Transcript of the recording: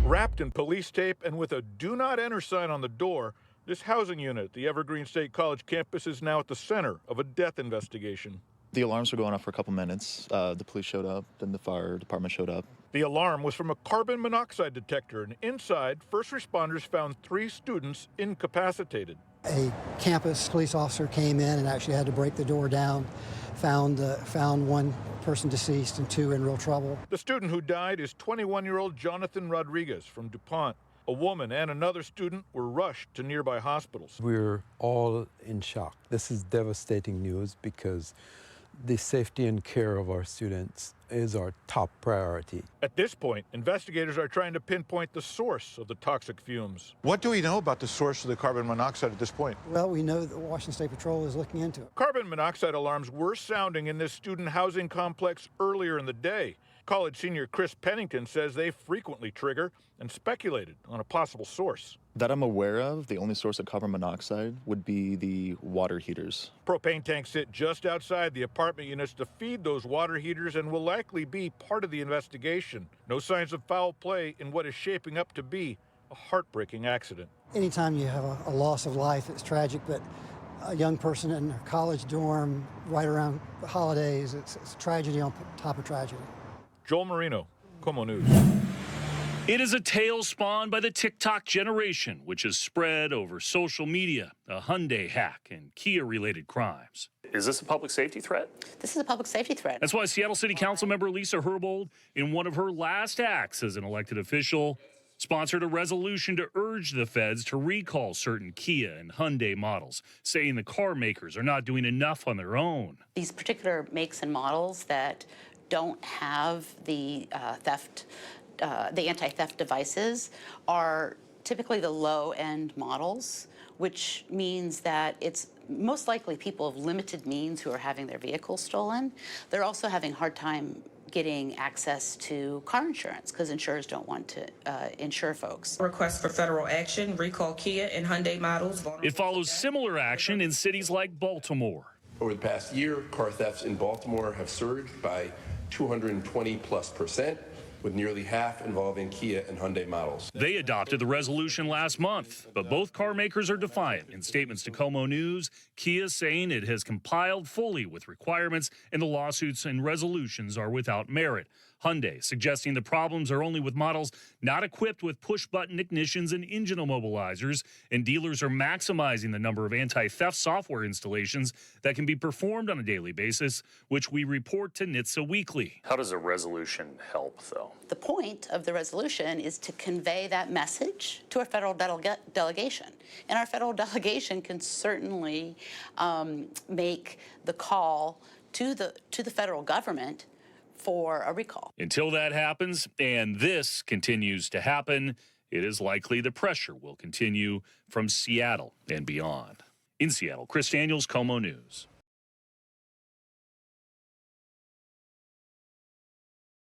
Wrapped in police tape and with a "Do Not Enter" sign on the door, this housing unit at the Evergreen State College campus is now at the center of a death investigation. The alarms were going off for a couple minutes. The police showed up, then the fire department showed up. The alarm was from a carbon monoxide detector, and inside, first responders found 3 students incapacitated. A campus police officer came in and actually had to break the door down, found one person deceased and 2 in real trouble. The student who died is 21-year-old Jonathan Rodriguez from DuPont. A woman and another student were rushed to nearby hospitals. We're all in shock. This is devastating news because the safety and care of our students is our top priority. At this point, investigators are trying to pinpoint the source of the toxic fumes. What do we know about the source of the carbon monoxide at this point? Well, we know that Washington State Patrol is looking into it. Carbon monoxide alarms were sounding in this student housing complex earlier in the day. College senior Chris Pennington says they frequently trigger and speculated on a possible source. That I'm aware of, the only source of carbon monoxide would be the water heaters. Propane tanks sit just outside the apartment units to feed those water heaters and will likely be part of the investigation. No signs of foul play in what is shaping up to be a heartbreaking accident. Anytime you have a loss of life, it's tragic, but a young person in a college dorm right around the holidays, it's tragedy on top of tragedy. Joel Marino, KOMO News. It is a tale spawned by the TikTok generation, which has spread over social media, a Hyundai hack, and Kia-related crimes. Is this a public safety threat? This is a public safety threat. That's why Seattle City Council member Lisa Herbold, in one of her last acts as an elected official, sponsored a resolution to urge the feds to recall certain Kia and Hyundai models, saying the car makers are not doing enough on their own. These particular makes and models that don't have the the anti-theft devices are typically the low-end models, which means that it's most likely people of limited means who are having their vehicles stolen. They're also having a hard time getting access to car insurance because insurers don't want to insure folks. Request for federal action, recall Kia and Hyundai models. It follows similar action in cities like Baltimore. Over the past year, car thefts in Baltimore have surged by 220+%, with nearly half involving Kia and Hyundai models. They adopted the resolution last month, but both car makers are defiant. In statements to KOMO News, Kia saying it has complied fully with requirements and the lawsuits and resolutions are without merit. Hyundai suggesting the problems are only with models not equipped with push-button ignitions and engine immobilizers, and dealers are maximizing the number of anti-theft software installations that can be performed on a daily basis, which we report to NHTSA weekly. How does a resolution help, though? The point of the resolution is to convey that message to our federal delegation. And our federal delegation can certainly make the call to the federal government for a recall. Until that happens, and this continues to happen, it is likely the pressure will continue from Seattle and beyond. In Seattle, Chris Daniels, KOMO News.